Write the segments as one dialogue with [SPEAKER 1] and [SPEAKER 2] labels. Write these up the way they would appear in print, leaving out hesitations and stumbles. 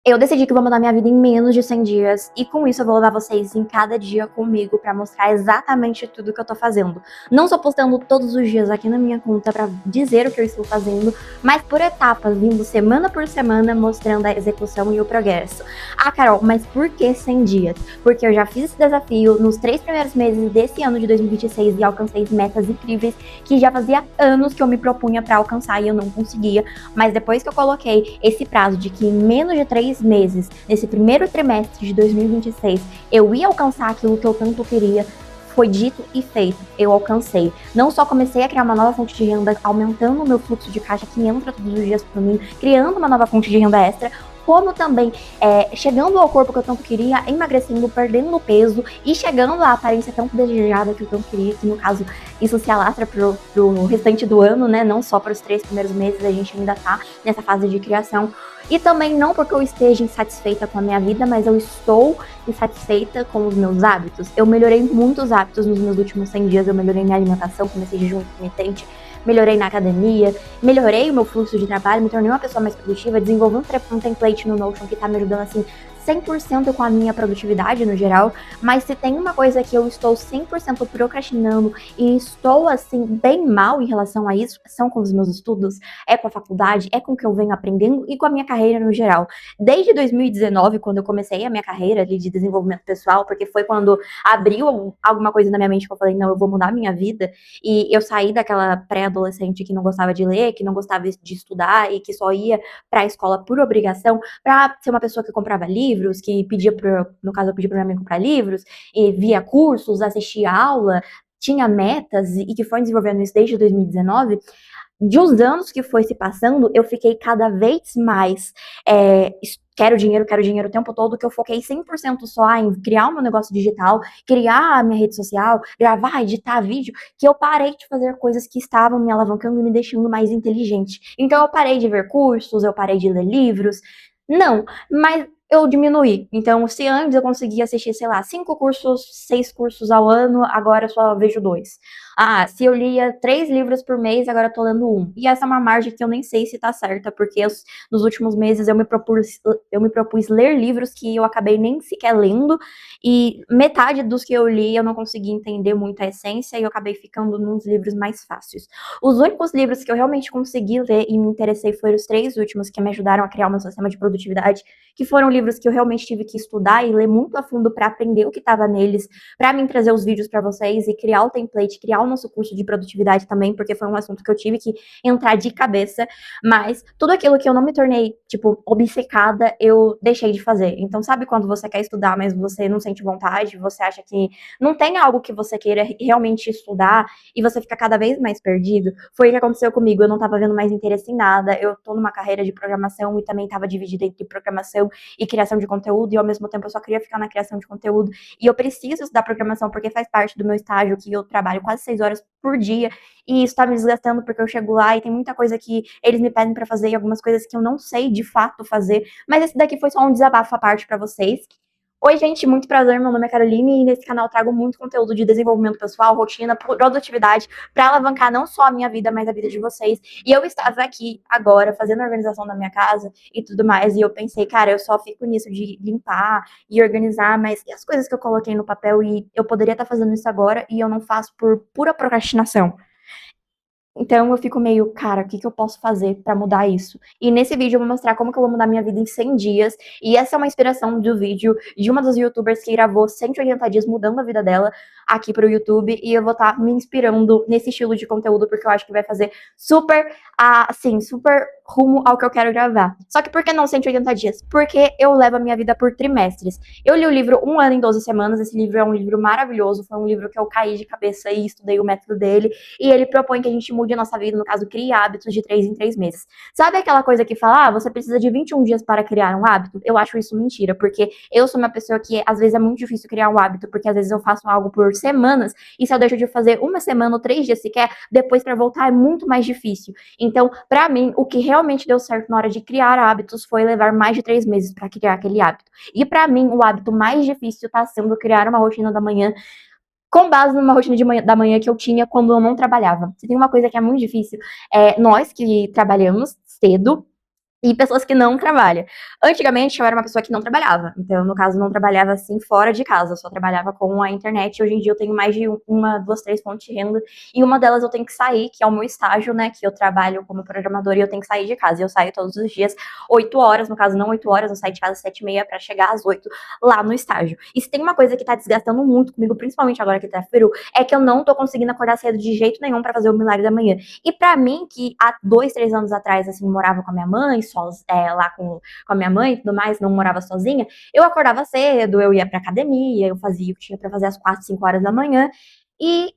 [SPEAKER 1] Eu decidi que vou mudar minha vida em menos de 100 dias e com isso eu vou levar vocês em cada dia comigo pra mostrar exatamente tudo que eu tô fazendo. Não só postando todos os dias aqui na minha conta pra dizer o que eu estou fazendo, mas por etapas, vindo semana por semana mostrando a execução e o progresso. Ah, Carol, mas por que 100 dias? Porque eu já fiz esse desafio nos 3 primeiros meses desse ano de 2026 e alcancei metas incríveis que já fazia anos que eu me propunha pra alcançar e eu não conseguia, mas depois que eu coloquei esse prazo de que em menos de 3 meses, nesse primeiro trimestre de 2026, eu ia alcançar aquilo que eu tanto queria, foi dito e feito, eu alcancei. Não só comecei a criar uma nova fonte de renda, aumentando o meu fluxo de caixa que entra todos os dias para mim, criando uma nova fonte de renda extra, como também chegando ao corpo que eu tanto queria, emagrecendo, perdendo peso e chegando à aparência tão desejada que eu tanto queria, que no caso isso se alastra pro restante do ano, né? Não só para os 3 primeiros meses, a gente ainda tá nessa fase de criação. E também não porque eu esteja insatisfeita com a minha vida, mas eu estou insatisfeita com os meus hábitos. Eu melhorei muitos hábitos nos meus últimos 100 dias, eu melhorei minha alimentação, comecei jejum intermitente, melhorei na academia, melhorei o meu fluxo de trabalho, me tornei uma pessoa mais produtiva, desenvolvi um template no Notion que tá me ajudando assim 100% com a minha produtividade no geral, mas se tem uma coisa que eu estou 100% procrastinando e estou assim bem mal em relação a isso, são com os meus estudos, é com a faculdade, é com o que eu venho aprendendo e com a minha carreira no geral. Desde 2019, quando eu comecei a minha carreira ali de desenvolvimento pessoal, porque foi quando abriu alguma coisa na minha mente que eu falei, não, eu vou mudar a minha vida, e eu saí daquela pré-adolescente que não gostava de ler, que não gostava de estudar e que só ia para a escola por obrigação, para ser uma pessoa que comprava livros, que pedia, no caso eu pedi para minha mãe comprar livros, e via cursos, assistia aula, tinha metas e que foi desenvolvendo isso desde 2019, de uns anos que foi se passando, eu fiquei cada vez mais quero dinheiro o tempo todo, que eu foquei 100% só em criar um meu negócio digital, criar a minha rede social, gravar, editar vídeo, que eu parei de fazer coisas que estavam me alavancando e me deixando mais inteligente. Então eu parei de ver cursos, eu parei de ler livros, não, mas eu diminuí. Então, se antes eu conseguia assistir, sei lá, 5 cursos, 6 cursos ao ano, agora eu só vejo 2. Ah, se eu lia 3 livros por mês, agora eu tô lendo um. E essa é uma margem que eu nem sei se tá certa, porque nos últimos meses eu me propus ler livros que eu acabei nem sequer lendo, e metade dos que eu li eu não consegui entender muito a essência, e eu acabei ficando nos livros mais fáceis. Os únicos livros que eu realmente consegui ler e me interessei foram os 3 últimos que me ajudaram a criar o meu sistema de produtividade, que foram livros que eu realmente tive que estudar e ler muito a fundo para aprender o que estava neles, para mim trazer os vídeos para vocês e criar o template, criar o nosso curso de produtividade também, porque foi um assunto que eu tive que entrar de cabeça, mas tudo aquilo que eu não me tornei, tipo, obcecada, eu deixei de fazer. Então, sabe quando você quer estudar, mas você não sente vontade, você acha que não tem algo que você queira realmente estudar e você fica cada vez mais perdido? Foi o que aconteceu comigo, eu não tava vendo mais interesse em nada, eu tô numa carreira de programação e também tava dividida entre programação e criação de conteúdo, e ao mesmo tempo eu só queria ficar na criação de conteúdo, e eu preciso estudar programação porque faz parte do meu estágio, que eu trabalho quase 6 horas por dia, e isso tá me desgastando porque eu chego lá e tem muita coisa que eles me pedem pra fazer e algumas coisas que eu não sei de fato fazer, mas esse daqui foi só um desabafo à parte pra vocês. Oi, gente, muito prazer. Meu nome é Caroline e nesse canal eu trago muito conteúdo de desenvolvimento pessoal, rotina, produtividade, para alavancar não só a minha vida, mas a vida de vocês. E eu estava aqui agora fazendo a organização da minha casa e tudo mais, e eu pensei, cara, eu só fico nisso de limpar e organizar, mas e as coisas que eu coloquei no papel e eu poderia estar fazendo isso agora e eu não faço por pura procrastinação. Então eu fico meio, cara, o que que eu posso fazer pra mudar isso? E nesse vídeo eu vou mostrar como que eu vou mudar minha vida em 100 dias. E essa é uma inspiração do vídeo de uma das youtubers que gravou 180 dias mudando a vida dela aqui pro YouTube. E eu vou estar me inspirando nesse estilo de conteúdo, porque eu acho que vai fazer super, assim, super rumo ao que eu quero gravar. Só que por que não 180 dias? Porque eu levo a minha vida por trimestres. Eu li o livro Um Ano em 12 Semanas. Esse livro é um livro maravilhoso. Foi um livro que eu caí de cabeça e estudei o método dele. E ele propõe que a gente mude a nossa vida, no caso, crie hábitos de 3 em 3 meses. Sabe aquela coisa que fala, você precisa de 21 dias para criar um hábito? Eu acho isso mentira, porque eu sou uma pessoa que, às vezes, é muito difícil criar um hábito, porque às vezes eu faço algo por semanas, e se eu deixo de fazer uma semana ou 3 dias sequer, depois para voltar é muito mais difícil. Então, para mim, o que realmente deu certo na hora de criar hábitos foi levar mais de 3 meses para criar aquele hábito. E para mim, o hábito mais difícil está sendo criar uma rotina da manhã com base numa rotina da manhã que eu tinha quando eu não trabalhava. Se tem uma coisa que é muito difícil, nós que trabalhamos cedo, e pessoas que não trabalham. Antigamente, eu era uma pessoa que não trabalhava. Então, no caso, não trabalhava assim fora de casa. Eu só trabalhava com a internet. Hoje em dia, eu tenho mais de uma, duas, três fontes de renda. E uma delas eu tenho que sair, que é o meu estágio, né? Que eu trabalho como programadora e eu tenho que sair de casa. E eu saio todos os dias, 8 horas. No caso, não 8 horas, eu saio de casa às 7h30 para chegar às 8 lá no estágio. E se tem uma coisa que tá desgastando muito comigo, principalmente agora que tá frio, é que eu não tô conseguindo acordar cedo de jeito nenhum para fazer o milagre da manhã. E pra mim, que há 2, 3 anos atrás, assim, morava com a minha mãe, lá com a minha mãe e tudo mais, não morava sozinha, eu acordava cedo, eu ia pra academia, eu fazia o que tinha pra fazer às 4, 5 horas da manhã, e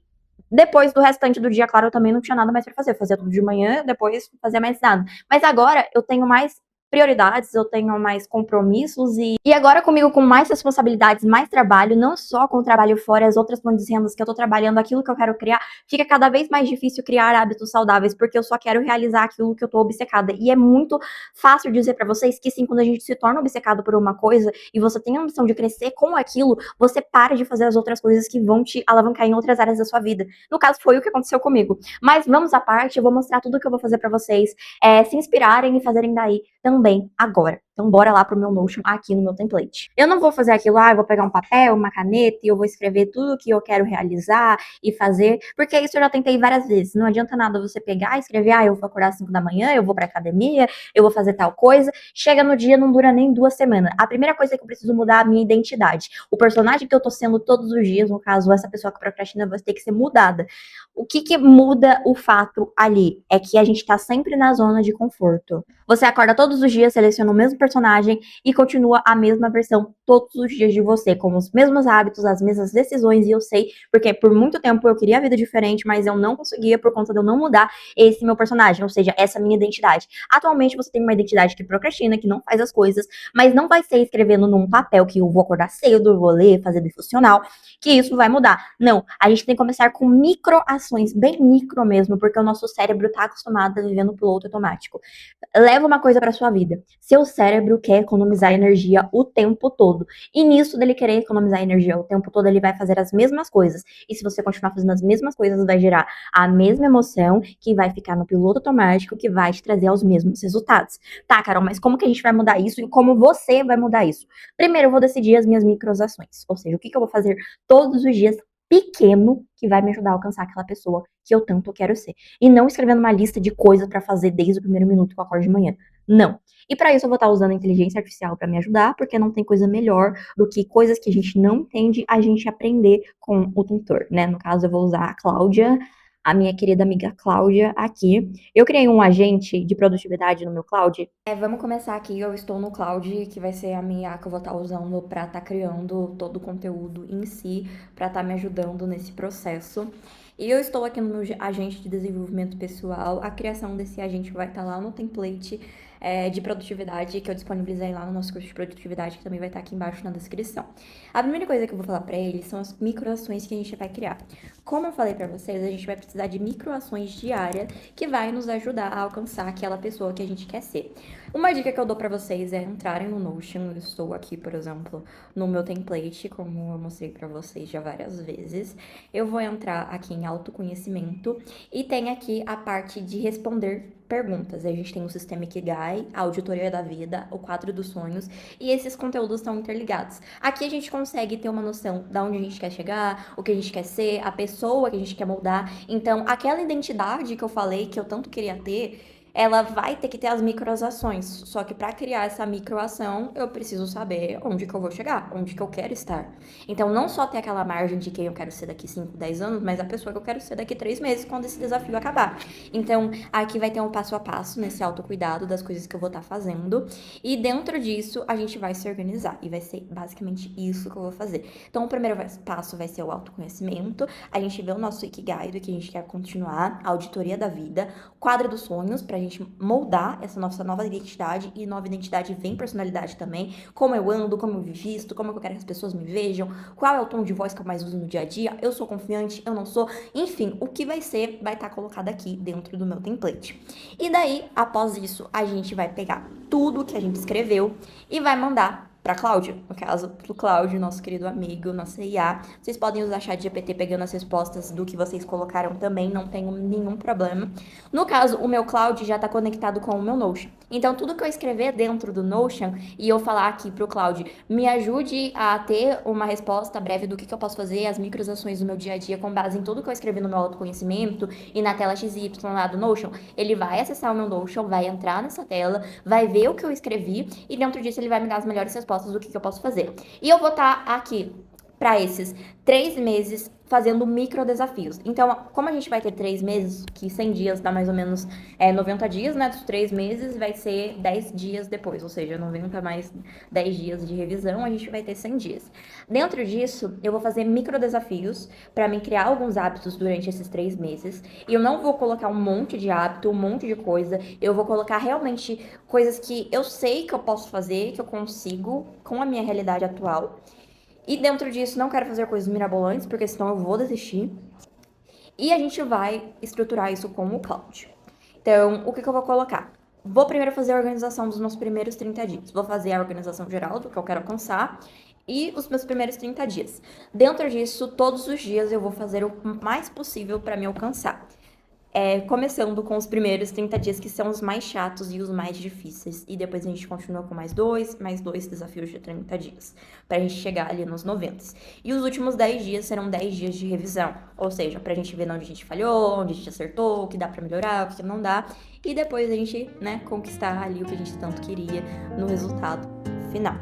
[SPEAKER 1] depois do restante do dia, claro, eu também não tinha nada mais pra fazer, eu fazia tudo de manhã, depois fazia mais nada. Mas agora eu tenho mais prioridades, eu tenho mais compromissos e agora comigo com mais responsabilidades, mais trabalho, não só com o trabalho fora, as outras fontes de rendas que eu tô trabalhando, aquilo que eu quero criar, fica cada vez mais difícil criar hábitos saudáveis, porque eu só quero realizar aquilo que eu tô obcecada. E é muito fácil dizer pra vocês que sim, quando a gente se torna obcecado por uma coisa e você tem a ambição de crescer com aquilo, você para de fazer as outras coisas que vão te alavancar em outras áreas da sua vida. No caso, foi o que aconteceu comigo. Mas vamos à parte, eu vou mostrar tudo que eu vou fazer pra vocês, se inspirarem e fazerem daí também agora. Então, bora lá pro meu Notion aqui no meu template. Eu não vou fazer aquilo, eu vou pegar um papel, uma caneta e eu vou escrever tudo que eu quero realizar e fazer, porque isso eu já tentei várias vezes. Não adianta nada você pegar e escrever, eu vou acordar às 5 da manhã, eu vou pra academia, eu vou fazer tal coisa. Chega no dia, não dura nem 2 semanas. A primeira coisa é que eu preciso mudar a minha identidade. O personagem que eu tô sendo todos os dias, no caso, essa pessoa que procrastina, vai ter que ser mudada. O que muda o fato ali? É que a gente tá sempre na zona de conforto. Você acorda todos os dias, seleciona o mesmo personagem e continua a mesma versão todos os dias de você, com os mesmos hábitos, as mesmas decisões, e eu sei, porque por muito tempo eu queria a vida diferente, mas eu não conseguia por conta de eu não mudar esse meu personagem, ou seja, essa minha identidade. Atualmente você tem uma identidade que procrastina, que não faz as coisas, mas não vai ser escrevendo num papel que eu vou acordar cedo, eu vou ler, fazer devocional, que isso vai mudar. Não, a gente tem que começar com microações, bem micro mesmo, porque o nosso cérebro tá acostumado a viver no piloto automático. Leva uma coisa para sua vida. Seu cérebro quer economizar energia o tempo todo. E nisso dele querer economizar energia o tempo todo, ele vai fazer as mesmas coisas. E se você continuar fazendo as mesmas coisas, vai gerar a mesma emoção, que vai ficar no piloto automático, que vai te trazer os mesmos resultados. Tá, Carol, mas como que a gente vai mudar isso e como você vai mudar isso? Primeiro, eu vou decidir as minhas microações. Ou seja, o que eu vou fazer todos os dias pequeno que vai me ajudar a alcançar aquela pessoa que eu tanto quero ser. E não escrevendo uma lista de coisas para fazer desde o primeiro minuto que eu acordo de manhã. Não. E para isso eu vou estar usando a inteligência artificial para me ajudar, porque não tem coisa melhor do que coisas que a gente não entende a gente aprender com o tutor, né? No caso, eu vou usar a Cláudia, a minha querida amiga Cláudia aqui. Eu criei um agente de produtividade no meu Cloud. Vamos começar aqui. Eu estou no Cloud, que vai ser a minha que eu vou estar usando para estar criando todo o conteúdo em si, para estar me ajudando nesse processo. E eu estou aqui no meu agente de desenvolvimento pessoal. A criação desse agente vai estar lá no template de produtividade que eu disponibilizei lá no nosso curso de produtividade, que também vai estar aqui embaixo na descrição. A primeira coisa que eu vou falar para eles são as microações que a gente vai criar. Como eu falei para vocês, a gente vai precisar de microações diárias que vai nos ajudar a alcançar aquela pessoa que a gente quer ser. Uma dica que eu dou para vocês é entrarem no Notion. Eu estou aqui, por exemplo, no meu template, como eu mostrei para vocês já várias vezes. Eu vou entrar aqui em autoconhecimento e tem aqui a parte de responder perguntas. A gente tem o sistema Ikigai, a auditoria da vida, o quadro dos sonhos, e esses conteúdos estão interligados. Aqui a gente consegue ter uma noção de onde a gente quer chegar, o que a gente quer ser, a pessoa que a gente quer moldar. Então, aquela identidade que eu falei que eu tanto queria ter, ela vai ter que ter as microações. Só que para criar essa microação, eu preciso saber onde que eu vou chegar, onde que eu quero estar. Então, não só ter aquela margem de quem eu quero ser daqui 5, 10 anos, mas a pessoa que eu quero ser daqui 3 meses, quando esse desafio acabar. Então, aqui vai ter um passo a passo nesse autocuidado das coisas que eu vou estar fazendo. E dentro disso, a gente vai se organizar. E vai ser basicamente isso que eu vou fazer. Então, o primeiro passo vai ser o autoconhecimento. A gente vê o nosso Ikigai, do que a gente quer continuar, a auditoria da vida, quadro dos sonhos, pra gente moldar essa nossa nova identidade, e nova identidade vem personalidade também, como eu ando, como eu me visto, como eu quero que as pessoas me vejam, qual é o tom de voz que eu mais uso no dia a dia, eu sou confiante, eu não sou, enfim, o que vai ser, vai estar colocado aqui dentro do meu template. E daí, após isso, a gente vai pegar tudo que a gente escreveu e vai mandar para Cláudio, no caso, pro Cláudio, nosso querido amigo, nossa IA. Vocês podem usar chat GPT pegando as respostas do que vocês colocaram também, não tenho nenhum problema. No caso, o meu Cloud já está conectado com o meu Notion. Então, tudo que eu escrever dentro do Notion e eu falar aqui pro Cloud, me ajude a ter uma resposta breve do que eu posso fazer, as microações do meu dia a dia com base em tudo que eu escrevi no meu autoconhecimento e na tela XY lá do Notion, ele vai acessar o meu Notion, vai entrar nessa tela, vai ver o que eu escrevi e dentro disso ele vai me dar as melhores respostas do que eu posso fazer. E eu vou estar aqui para esses 3 meses fazendo micro desafios. Então, como a gente vai ter 3 meses, que 100 dias dá mais ou menos 90 dias, né? Dos 3 meses vai ser 10 dias depois, ou seja, 90 mais 10 dias de revisão, a gente vai ter 100 dias. Dentro disso, eu vou fazer micro desafios para me criar alguns hábitos durante esses 3 meses. E eu não vou colocar um monte de hábito, um monte de coisa. Eu vou colocar realmente coisas que eu sei que eu posso fazer, que eu consigo com a minha realidade atual. E dentro disso, não quero fazer coisas mirabolantes, porque senão eu vou desistir. E a gente vai estruturar isso com o Cloud. Então, o que eu vou colocar? Vou primeiro fazer a organização dos meus primeiros 30 dias. Vou fazer a organização geral do que eu quero alcançar e os meus primeiros 30 dias. Dentro disso, todos os dias eu vou fazer o mais possível para me alcançar. Começando com os primeiros 30 dias, que são os mais chatos e os mais difíceis. E depois a gente continua com mais dois desafios de 30 dias. Pra gente chegar ali nos 90. E os últimos 10 dias serão 10 dias de revisão. Ou seja, pra gente ver onde a gente falhou, onde a gente acertou, o que dá pra melhorar, o que não dá. E depois a gente, conquistar ali o que a gente tanto queria no resultado final.